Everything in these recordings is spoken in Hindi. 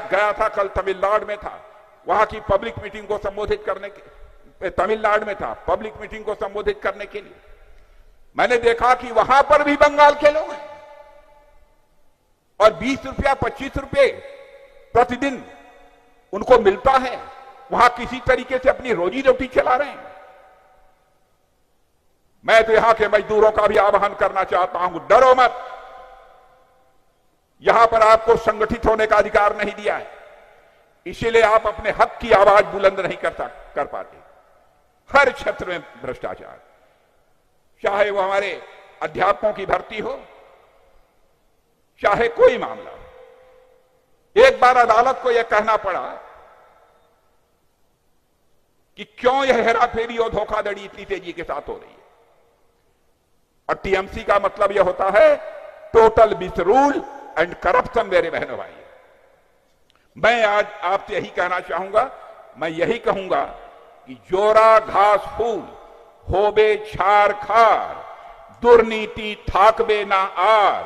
गया था, कल तमिलनाडु में था, वहां की पब्लिक मीटिंग को संबोधित करने के, तमिलनाडु में था पब्लिक मीटिंग को संबोधित करने के लिए। मैंने देखा कि वहां पर भी बंगाल के लोग हैं और 20 रुपया 25 रुपये प्रतिदिन उनको मिलता है, वहां किसी तरीके से अपनी रोजी रोटी चला रहे हैं। मैं तो यहां के मजदूरों का भी आह्वान करना चाहता हूं, डरो मत। यहां पर आपको संगठित होने का अधिकार नहीं दिया है, इसीलिए आप अपने हक की आवाज बुलंद नहीं कर पाते। हर क्षेत्र में भ्रष्टाचार, चाहे वो हमारे अध्यापकों की भर्ती हो, चाहे कोई मामला हो। एक बार अदालत को यह कहना पड़ा कि क्यों यह हेराफेरी और धोखाधड़ी इतनी तेजी के साथ हो रही है। और टीएमसी का मतलब यह होता है टोटल मिसरूल एंड करप्शन। मेरे बहनों भाई, मैं आज आपसे यही कहना चाहूंगा, मैं यही कहूंगा कि जोरा घास फूल होबे छार खार, दुर्नीति थाकबे ना आर,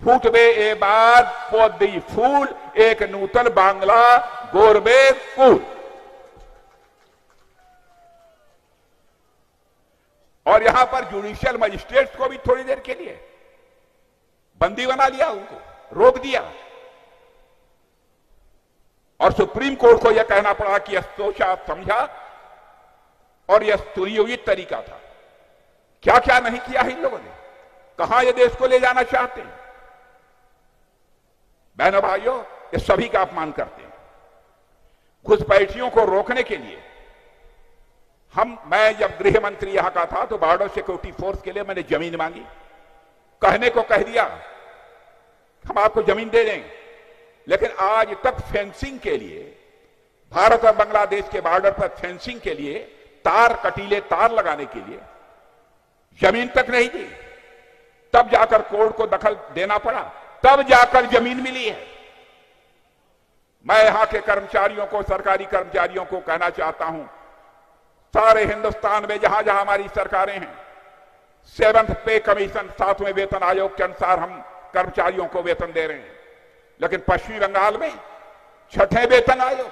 फूटबे ए बाद पौधी फूल, एक नूतन बांग्ला गोरबे कुल। और यहां पर जुडिशियल मजिस्ट्रेट्स को भी थोड़ी देर के लिए बंदी बना लिया, उनको रोक दिया और सुप्रीम कोर्ट को यह कहना पड़ा कि यह सोचा समझा और यह सुनियोजित तरीका था। क्या क्या नहीं किया है इन लोगों ने, कहां ये देश को ले जाना चाहते हैं। बहनों भाइयों, ये सभी का अपमान करते हैं। घुसपैठियों को रोकने के लिए मैं जब गृह मंत्री यहां का था तो बॉर्डर सिक्योरिटी फोर्स के लिए मैंने जमीन मांगी, कहने को कह दिया हम आपको जमीन दे देंगे, लेकिन आज तक फेंसिंग के लिए, भारत और बांग्लादेश के बॉर्डर पर फेंसिंग के लिए तार, कटीले तार लगाने के लिए जमीन तक नहीं दी। तब जाकर कोर्ट को दखल देना पड़ा, तब जाकर जमीन मिली है। मैं यहां के कर्मचारियों को, सरकारी कर्मचारियों को कहना चाहता हूं, सारे हिंदुस्तान में जहां जहां हमारी सरकारें हैं, 7th पे कमीशन, 7वें वेतन आयोग के अनुसार हम कर्मचारियों को वेतन दे रहे हैं, लेकिन पश्चिमी बंगाल में 6ठे वेतन आयोग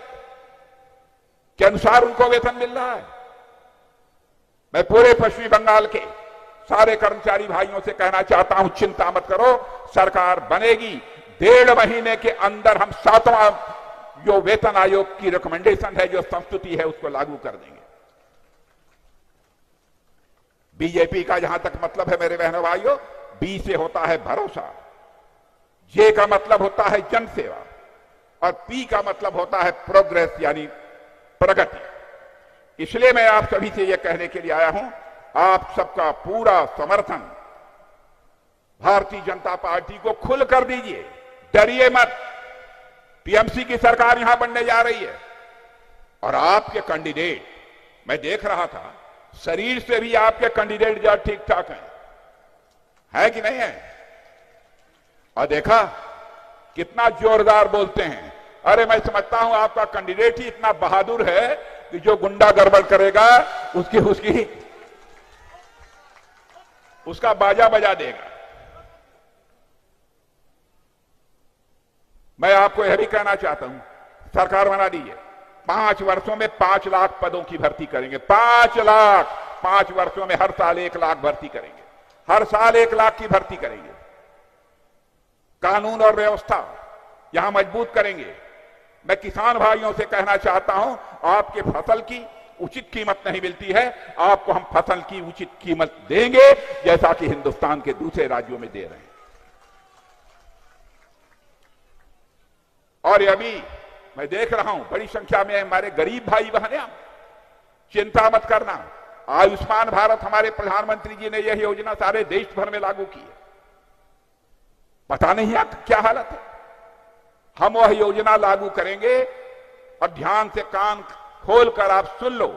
के अनुसार उनको वेतन मिल रहा है। मैं पूरे पश्चिमी बंगाल के सारे कर्मचारी भाइयों से कहना चाहता हूं, चिंता मत करो, सरकार बनेगी, 1.5 महीने के अंदर हम 7वां जो वेतन आयोग की रिकमेंडेशन है, जो संस्तुति है, उसको लागू कर देंगे। बीजेपी का जहां तक मतलब है मेरे बहनों भाइयों, बी से होता है भरोसा, जे का मतलब होता है जनसेवा और पी का मतलब होता है प्रोग्रेस यानी प्रगति। इसलिए मैं आप सभी से यह कहने के लिए आया हूं, आप सबका पूरा समर्थन भारतीय जनता पार्टी को खुल कर दीजिए, डरिए मत। टीएमसी की सरकार यहां बनने जा रही है और आपके कैंडिडेट, मैं देख रहा था, शरीर से भी आपके कैंडिडेट जो ठीक ठाक है कि नहीं है? और देखा कितना जोरदार बोलते हैं। अरे मैं समझता हूं आपका कैंडिडेट ही इतना बहादुर है कि जो गुंडा गड़बड़ करेगा उसका बाजा बजा देगा। मैं आपको यह भी कहना चाहता हूं, सरकार बना दीजिए, 5 वर्षों में 5 लाख पदों की भर्ती करेंगे। 5 लाख, 5 वर्षों में हर साल 1 लाख भर्ती करेंगे, हर साल 1 लाख की भर्ती करेंगे। कानून और व्यवस्था यहां मजबूत करेंगे। मैं किसान भाइयों से कहना चाहता हूं, आपके फसल की उचित कीमत नहीं मिलती है, आपको हम फसल की उचित कीमत देंगे, जैसा कि हिंदुस्तान के दूसरे राज्यों में दे रहे हैं। और ये अभी मैं देख रहा हूं बड़ी संख्या में हमारे गरीब भाई बहनें, चिंता मत करना, आयुष्मान भारत हमारे प्रधानमंत्री जी ने यह योजना सारे देश भर में लागू की है। पता नहीं क्या हालत है। हम वह योजना लागू करेंगे और ध्यान से कान खोलकर आप सुन लो,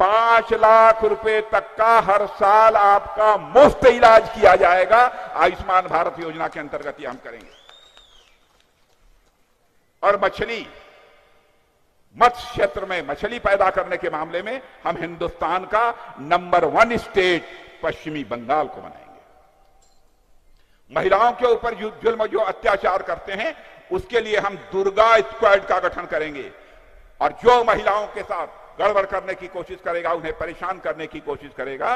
5 लाख रुपए तक का हर साल आपका मुफ्त इलाज किया जाएगा। आयुष्मान भारत योजना के अंतर्गत ये हम करेंगे। और मत्स्य क्षेत्र में मछली पैदा करने के मामले में हम हिंदुस्तान का नंबर 1 स्टेट पश्चिमी बंगाल को बनाएंगे। महिलाओं के ऊपर जुल्म जो अत्याचार करते हैं उसके लिए हम दुर्गा स्क्वाड का गठन करेंगे और जो महिलाओं के साथ गड़बड़ करने की कोशिश करेगा, उन्हें परेशान करने की कोशिश करेगा,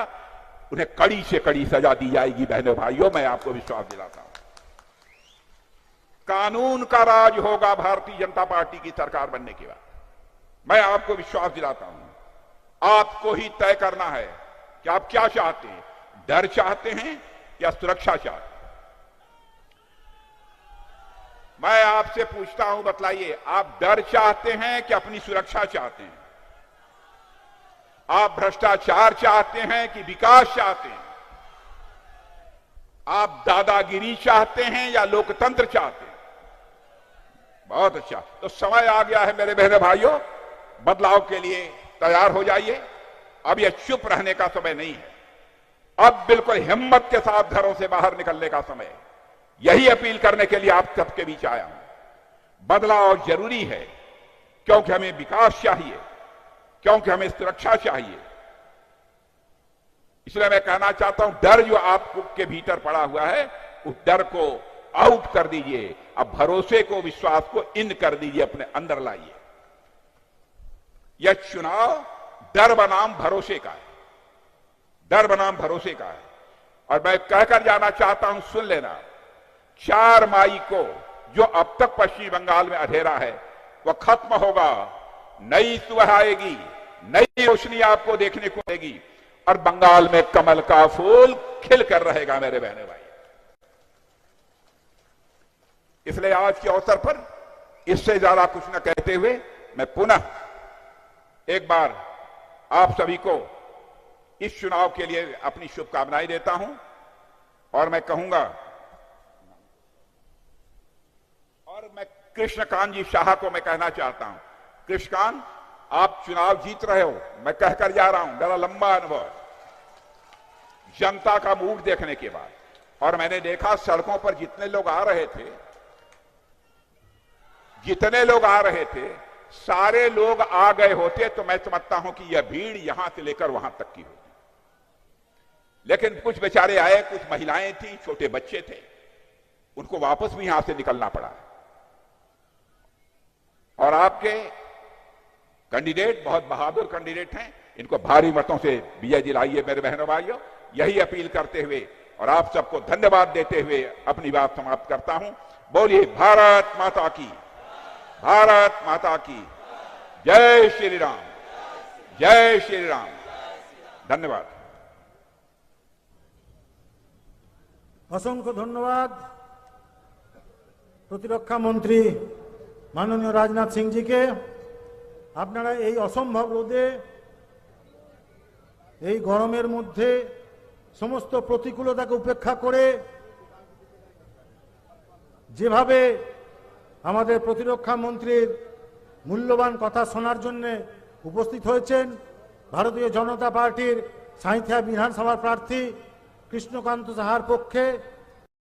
उन्हें कड़ी से कड़ी सजा दी जाएगी। बहनों भाइयों, मैं आपको विश्वास दिलाता हूं, कानून का राज होगा भारतीय जनता पार्टी की सरकार बनने के बाद। मैं आपको विश्वास दिलाता हूं, आपको ही तय करना है कि आप क्या चाहते हैं, डर चाहते हैं या सुरक्षा चाहते हैं। मैं आपसे पूछता हूं, बतलाइए, आप डर चाहते हैं कि अपनी सुरक्षा चाहते हैं? आप भ्रष्टाचार चाहते हैं कि विकास चाहते हैं? आप दादागिरी चाहते हैं या लोकतंत्र चाहते हैं? बहुत अच्छा, तो समय आ गया है मेरे बहने भाइयों, बदलाव के लिए तैयार हो जाइए। अब यह चुप रहने का समय नहीं है, अब बिल्कुल हिम्मत के साथ घरों से बाहर निकलने का समय है। यही अपील करने के लिए आप सबके बीच आया हूं। बदलाव जरूरी है क्योंकि हमें विकास चाहिए, क्योंकि हमें सुरक्षा चाहिए। इसलिए मैं कहना चाहता हूं, डर जो आपके भीतर पड़ा हुआ है, उस डर को आउट कर दीजिए। अब भरोसे को, विश्वास को इन कर दीजिए, अपने अंदर लाइए। यह चुनाव डर बनाम भरोसे का है, डर बनाम भरोसे का है। और मैं कहकर जाना चाहता हूं, सुन लेना, 4 मई को जो अब तक पश्चिम बंगाल में अंधेरा है वह खत्म होगा, नई सुबह आएगी, नई रोशनी आपको देखने को मिलेगी और बंगाल में कमल का फूल खिल कर रहेगा मेरे बहने भाई। इसलिए आज के अवसर पर इससे ज्यादा कुछ न कहते हुए मैं पुनः एक बार आप सभी को इस चुनाव के लिए अपनी शुभकामनाएं देता हूं और मैं कहूंगा, और मैं कृष्णकांत जी शाह को मैं कहना चाहता हूं, कृष्णकांत, आप चुनाव जीत रहे हो, मैं कहकर जा रहा हूं, मेरा लंबा अनुभव जनता का मूड देखने के बाद, और मैंने देखा सड़कों पर जितने लोग आ रहे थे, सारे लोग आ गए होते तो मैं समझता हूं कि यह भीड़ यहां से लेकर वहां तक की होती। लेकिन कुछ बेचारे आए, कुछ महिलाएं थी, छोटे बच्चे थे, उनको वापस भी यहां से निकलना पड़ा। और आपके कैंडिडेट बहुत बहादुर कैंडिडेट हैं, इनको भारी मतों से विजय दिलाइए मेरे बहनों भाइयों। यही अपील करते हुए और आप सबको धन्यवाद देते हुए अपनी बात समाप्त करता हूं। बोलिए भारत माता की, भारत माता की जय श्री राम, जय श्री राम। धन्यवाद। असंख्य धन्यवाद प्रतिरक्षा मंत्री माननीय राजनाथ सिंह जी के। আপনারা এই অসম্ভব রোদে, এই গরমের মধ্যে সমস্ত প্রতিকূলতাকে উপেক্ষা করে যেভাবে আমাদের প্রতিরক্ষা মন্ত্রীর মূল্যবান কথা শোনার জন্য উপস্থিত হয়েছেন, ভারতীয় জনতা পার্টির সাঁইথিয়া বিধানসভার প্রার্থী কৃষ্ণকান্ত সাহার পক্ষে